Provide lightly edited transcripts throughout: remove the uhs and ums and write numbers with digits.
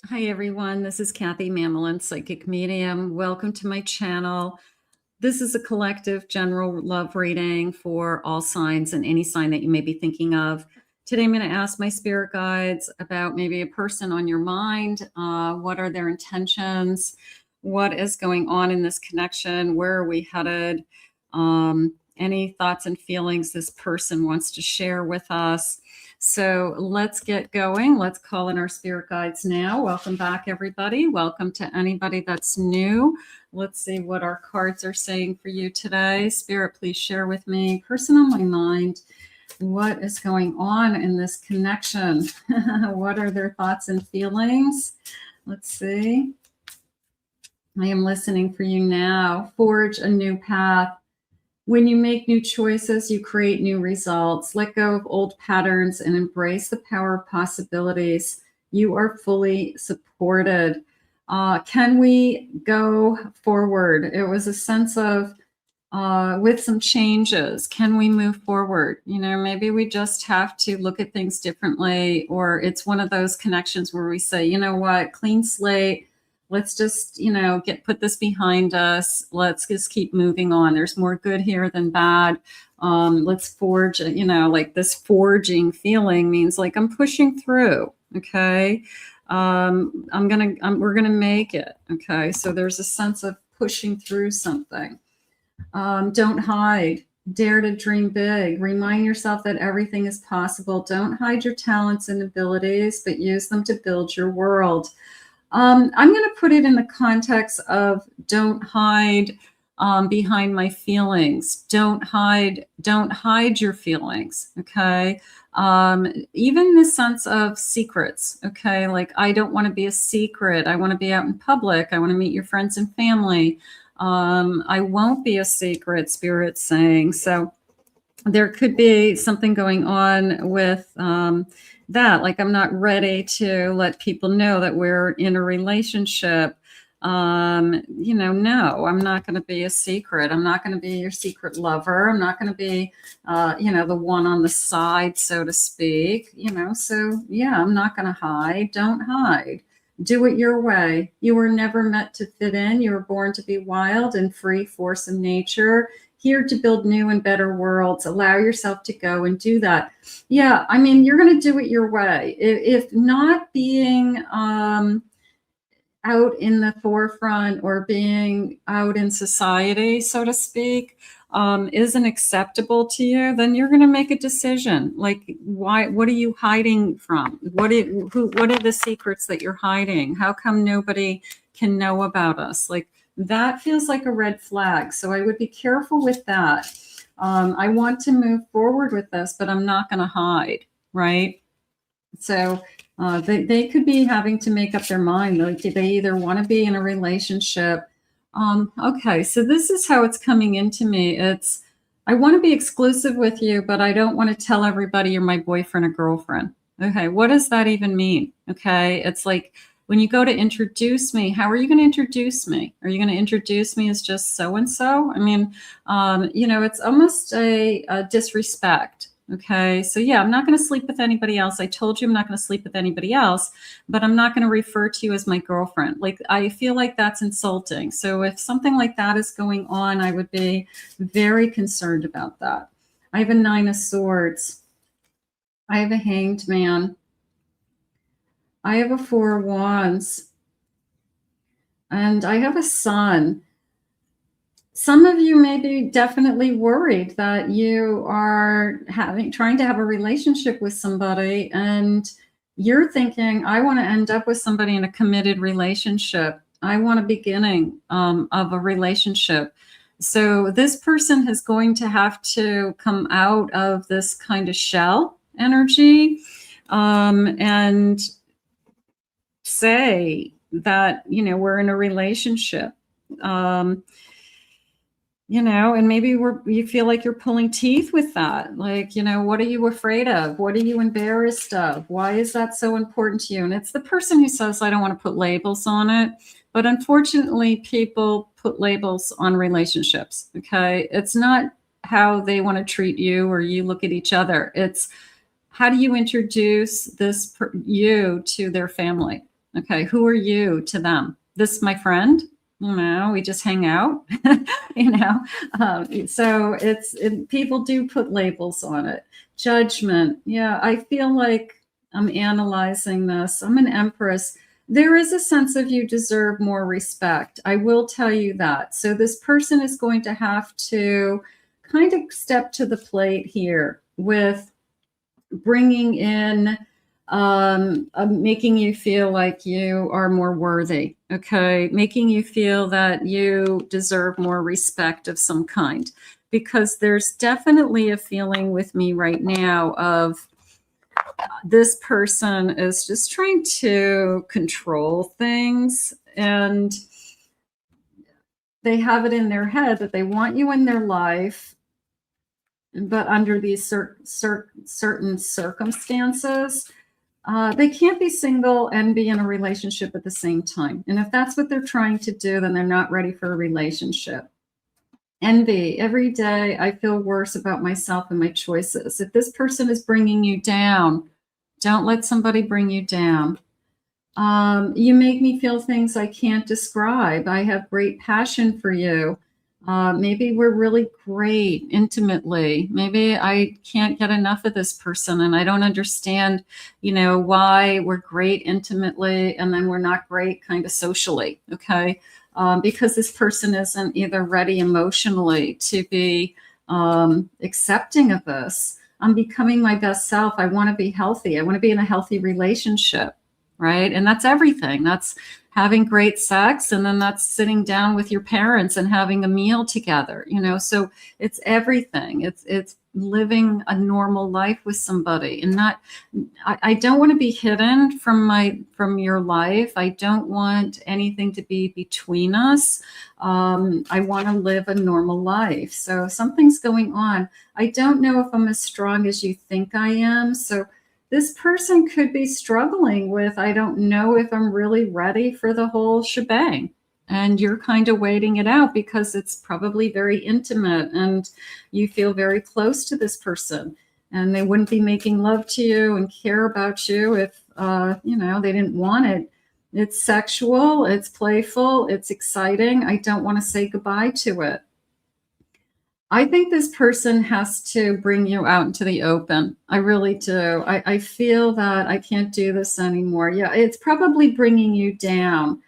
Hi everyone, this is Kathy Mamelin, Psychic Medium. Welcome to my channel. This is a collective general love reading for all signs and any sign that you may be thinking of. Today I'm going to ask my spirit guides about maybe a person on your mind. What are their intentions? What is going on in this connection? Where are we headed? Any thoughts and feelings this person wants to share with us. So let's get going. Let's call in our spirit guides now. Welcome back, everybody. Welcome to anybody that's new. Let's see what our cards are saying for you today. Spirit, please share with me. Person on my mind, what is going on in this connection? What are their thoughts and feelings? Let's see. I am listening for you now. Forge a new path. When you make new choices, you create new results. Let go of old patterns and embrace the power of possibilities. You are fully supported. Can we go forward? It was a sense of, with some changes, can we move forward? You know, maybe we just have to look at things differently, or it's one of those connections where we say, you know what, clean slate. Let's just, put this behind us. Let's just keep moving on. There's more good here than bad. Let's forge, like this forging feeling means like I'm pushing through. Okay. We're going to make it. Okay. So there's a sense of pushing through something. Don't hide. Dare to dream big. Remind yourself that everything is possible. Don't hide your talents and abilities, but use them to build your world. I'm going to put it in the context of don't hide behind my feelings. Don't hide your feelings. Okay. Even the sense of secrets. Okay. Like, I don't want to be a secret. I want to be out in public. I want to meet your friends and family. I won't be a secret, Spirit's saying. So there could be something going on with, that, like I'm not ready to let people know that we're in a relationship. No, I'm not going to be a secret. I'm not going to be your secret lover. I'm not going to be, the one on the side, so to speak, so yeah, I'm not going to hide. Don't hide. Do it your way. You were never meant to fit in. You were born to be wild and free force of nature, here to build new and better worlds. Allow yourself to go and do that. Yeah, I mean, you're going to do it your way. If not being out in the forefront or being out in society, so to speak, isn't acceptable to you, then you're going to make a decision. Like, why? What are you hiding from? What are the secrets that you're hiding? How come nobody can know about us? Like, that feels like a red flag. So I would be careful with that. I want to move forward with this, but I'm not going to hide, right? So they could be having to make up their mind. Like, they either want to be in a relationship. Okay, so this is how it's coming into me. It's, I want to be exclusive with you, but I don't want to tell everybody you're my boyfriend or girlfriend. Okay, what does that even mean? Okay, it's like, when you go to introduce me, how are you going to introduce me? Are you going to introduce me as just so-and-so? I mean, it's almost a disrespect. Okay. So yeah, I'm not going to sleep with anybody else. I told you I'm not going to sleep with anybody else, but I'm not going to refer to you as my girlfriend. Like, I feel like that's insulting. So if something like that is going on, I would be very concerned about that. I have a 9 of Swords. I have a Hanged Man. I have a 4 of Wands, and I have a Sun. Some of you may be definitely worried that you are trying to have a relationship with somebody, and you're thinking, I want to end up with somebody in a committed relationship. I want a beginning of a relationship. So this person is going to have to come out of this kind of shell energy and say that, we're in a relationship, and maybe you feel like you're pulling teeth with that. Like, what are you afraid of? What are you embarrassed of? Why is that so important to you? And it's the person who says, I don't want to put labels on it. But unfortunately, people put labels on relationships. Okay. It's not how they want to treat you or you look at each other. It's, how do you introduce you to their family? Okay, who are you to them? This my friend? We just hang out. So people do put labels on it. Judgment. Yeah, I feel like I'm analyzing this. I'm an Empress. There is a sense of you deserve more respect. I will tell you that. So this person is going to have to kind of step to the plate here with bringing in making you feel like you are more worthy, okay? Making you feel that you deserve more respect of some kind, because there's definitely a feeling with me right now of this person is just trying to control things, and they have it in their head that they want you in their life, but under these certain circumstances, they can't be single and be in a relationship at the same time. And if that's what they're trying to do, then they're not ready for a relationship. Envy. Every day I feel worse about myself and my choices. If this person is bringing you down, don't let somebody bring you down. You make me feel things I can't describe. I have great passion for you. Maybe we're really great intimately. Maybe I can't get enough of this person and I don't understand, why we're great intimately and then we're not great kind of socially. Okay. Because this person isn't either ready emotionally to be accepting of this. I'm becoming my best self. I want to be healthy. I want to be in a healthy relationship. Right. And that's everything. That's having great sex. And then that's sitting down with your parents and having a meal together, so it's everything. It's living a normal life with somebody and I don't want to be hidden from your life. I don't want anything to be between us. I want to live a normal life. So something's going on. I don't know if I'm as strong as you think I am. So this person could be struggling with, I don't know if I'm really ready for the whole shebang. And you're kind of waiting it out because it's probably very intimate and you feel very close to this person. And they wouldn't be making love to you and care about you if, they didn't want it. It's sexual, it's playful, it's exciting. I don't want to say goodbye to it. I think this person has to bring you out into the open. I really do. I feel that I can't do this anymore. Yeah, it's probably bringing you down.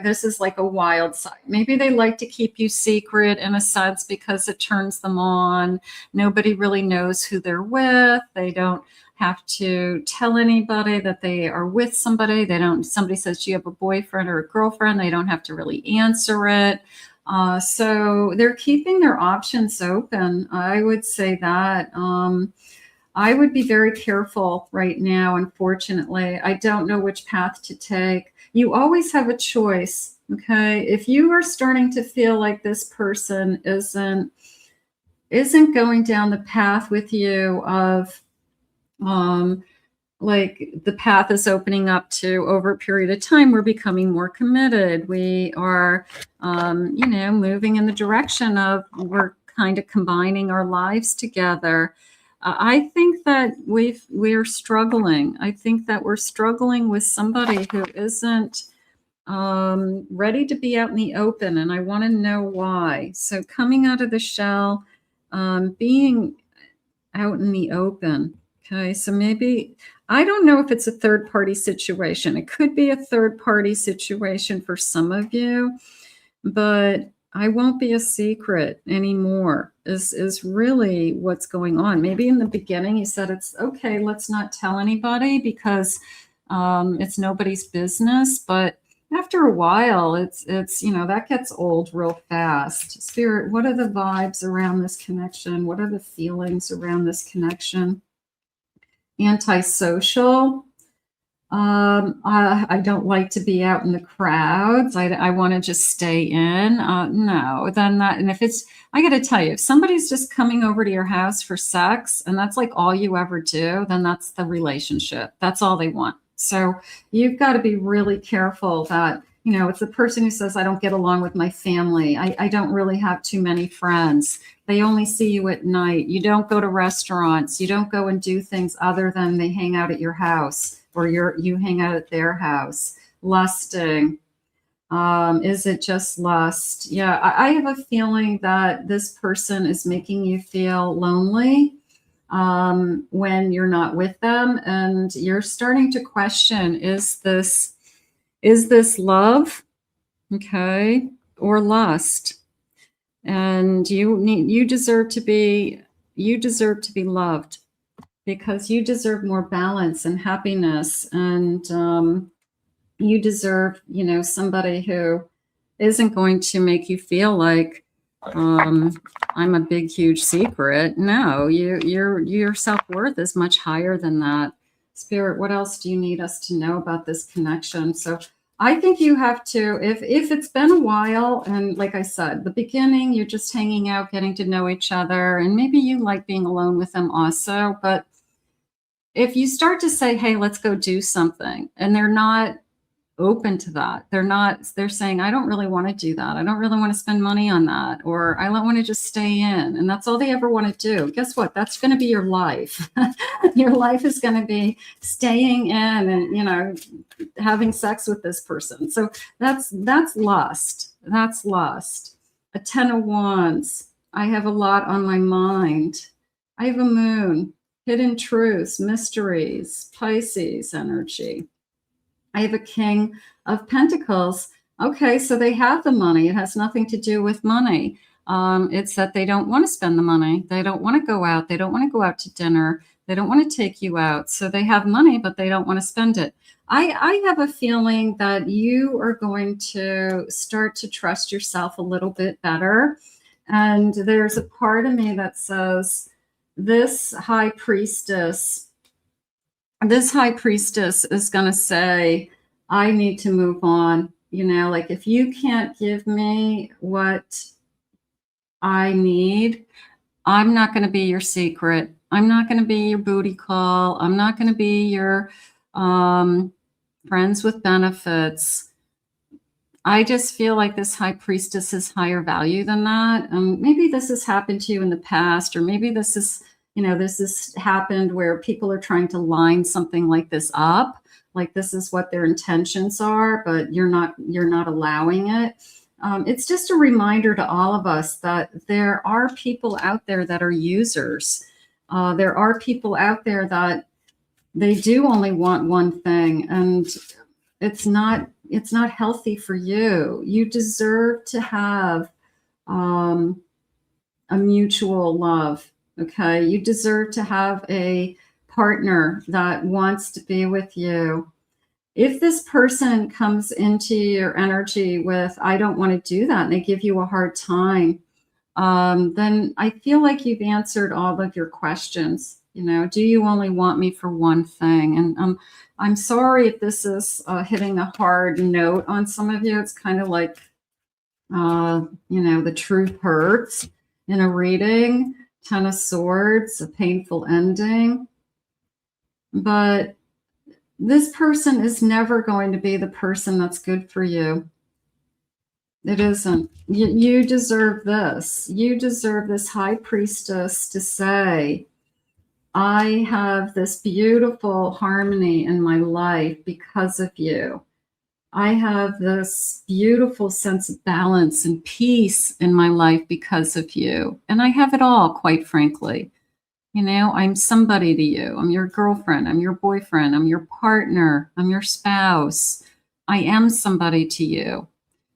This is like a wild side. Maybe they like to keep you secret in a sense because it turns them on. Nobody really knows who they're with. They don't have to tell anybody that they are with somebody. Somebody says, do you have a boyfriend or a girlfriend? They don't have to really answer it. So they're keeping their options open. I would say that. I would be very careful right now, unfortunately. I don't know which path to take. You always have a choice, okay? If you are starting to feel like this person isn't going down the path with you of like the path is opening up to over a period of time, we're becoming more committed. We are, moving in the direction of we're kind of combining our lives together. I think that we're struggling. I think that we're struggling with somebody who isn't ready to be out in the open, and I want to know why. So coming out of the shell, being out in the open. Okay, so maybe, I don't know if it's a third-party situation. It could be a third-party situation for some of you, but I won't be a secret anymore is really what's going on. Maybe in the beginning you said it's okay, let's not tell anybody because it's nobody's business, but after a while, it's that gets old real fast. Spirit, what are the vibes around this connection? What are the feelings around this connection? Antisocial. I don't like to be out in the crowds. I want to just stay in. No, then that, and if it's, I got to tell you, if somebody's just coming over to your house for sex and that's like all you ever do, then that's the relationship. That's all they want. So you've got to be really careful that, it's the person who says, I don't get along with my family. I don't really have too many friends. They only see you at night. You don't go to restaurants. You don't go and do things other than they hang out at your house. or you hang out at their house. Lusting. Is it just lust? Yeah, I have a feeling that this person is making you feel lonely when you're not with them, and you're starting to question, is this love, okay, or lust? And you deserve to be loved, because you deserve more balance and happiness, and you deserve, somebody who isn't going to make you feel like I'm a big, huge secret. No, your self-worth is much higher than that. Spirit, what else do you need us to know about this connection? So I think you have to, if it's been a while, and like I said, the beginning, you're just hanging out, getting to know each other, and maybe you like being alone with them also. But if you start to say, hey, let's go do something, and they're not open to that, they're saying, I don't really want to do that. I don't really want to spend money on that. Or I don't want to just stay in. And that's all they ever want to do. Guess what? That's going to be your life. Your life is going to be staying in and, having sex with this person. So that's lust. That's lust. A 10 of Wands. I have a lot on my mind. I have a moon, hidden truths, mysteries, Pisces energy. I have a King of Pentacles. Okay, so they have the money. It has nothing to do with money. It's that they don't want to spend the money. They don't want to go out. They don't want to go out to dinner. They don't want to take you out. So they have money, but they don't want to spend it. I have a feeling that you are going to start to trust yourself a little bit better. And there's a part of me that says, this high priestess is going to say, I need to move on. Like, if you can't give me what I need, I'm not going to be your secret. I'm not going to be your booty call. I'm not going to be your friends with benefits. I just feel like this high priestess is higher value than that. Maybe this has happened to you in the past, or maybe this is, this has happened where people are trying to line something like this up, like this is what their intentions are, but you're not allowing it. It's just a reminder to all of us that there are people out there that are users. There are people out there that they do only want one thing, and it's not healthy for you. You deserve to have a mutual love. Okay, you deserve to have a partner that wants to be with you. If this person comes into your energy with, I don't want to do that, and they give you a hard time, then I feel like you've answered all of your questions. Do you only want me for one thing? And I'm sorry if this is hitting a hard note on some of you. It's kind of like, the truth hurts in a reading. 10 of Swords, a painful ending. But this person is never going to be the person that's good for you. It isn't. You deserve this. You deserve this high priestess to say, I have this beautiful harmony in my life because of you. I have this beautiful sense of balance and peace in my life because of you. And I have it all, quite frankly. I'm somebody to you. I'm your girlfriend. I'm your boyfriend. I'm your partner. I'm your spouse. I am somebody to you.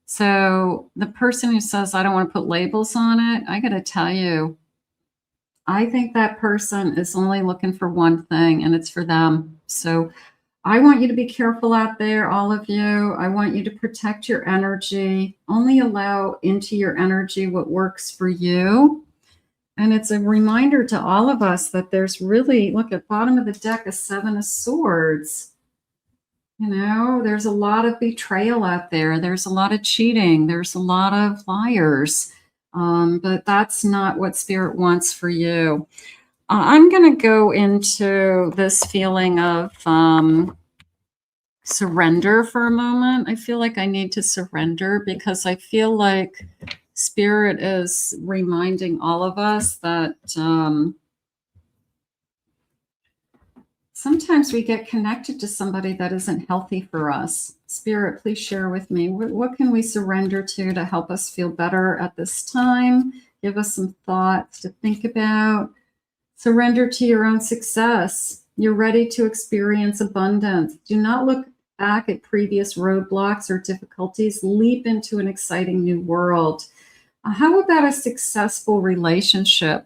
So the person who says, I don't want to put labels on it, I got to tell you, I think that person is only looking for one thing, and it's for them. So I want you to be careful out there, all of you. I want you to protect your energy. Only allow into your energy what works for you. And it's a reminder to all of us that there's really, look at bottom of the deck, a 7 of Swords. There's a lot of betrayal out there. There's a lot of cheating. There's a lot of liars. But that's not what Spirit wants for you. I'm going to go into this feeling of surrender for a moment. I feel like I need to surrender because I feel like Spirit is reminding all of us that Sometimes we get connected to somebody that isn't healthy for us. Spirit, please share with me. What can we surrender to help us feel better at this time? Give us some thoughts to think about. Surrender to your own success. You're ready to experience abundance. Do not look back at previous roadblocks or difficulties. Leap into an exciting new world. How about a successful relationship?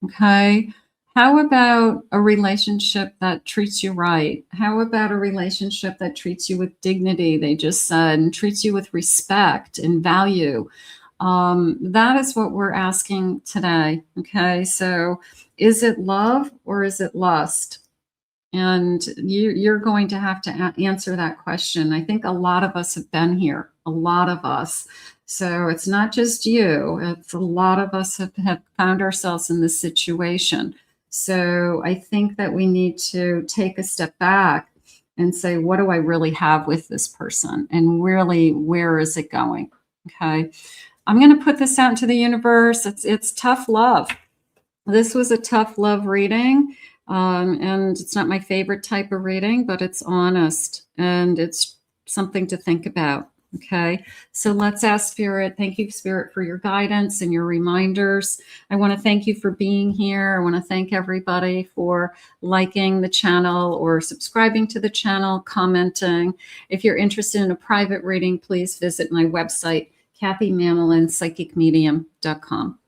Okay. How about a relationship that treats you right? How about a relationship that treats you with dignity, they just said, and treats you with respect and value? That is what we're asking today. Okay. So is it love or is it lust? And you're going to have to answer that question. I think a lot of us have been here, a lot of us. So it's not just you, it's a lot of us have found ourselves in this situation. So I think that we need to take a step back and say, what do I really have with this person? And really, where is it going? Okay. I'm going to put this out into the universe. It's tough love. This was a tough love reading. And it's not my favorite type of reading, but it's honest and it's something to think about. Okay. So let's ask Spirit. Thank you, Spirit, for your guidance and your reminders. I want to thank you for being here. I want to thank everybody for liking the channel or subscribing to the channel, commenting. If you're interested in a private reading, please visit my website, KathyMammelin, psychicmedium.com.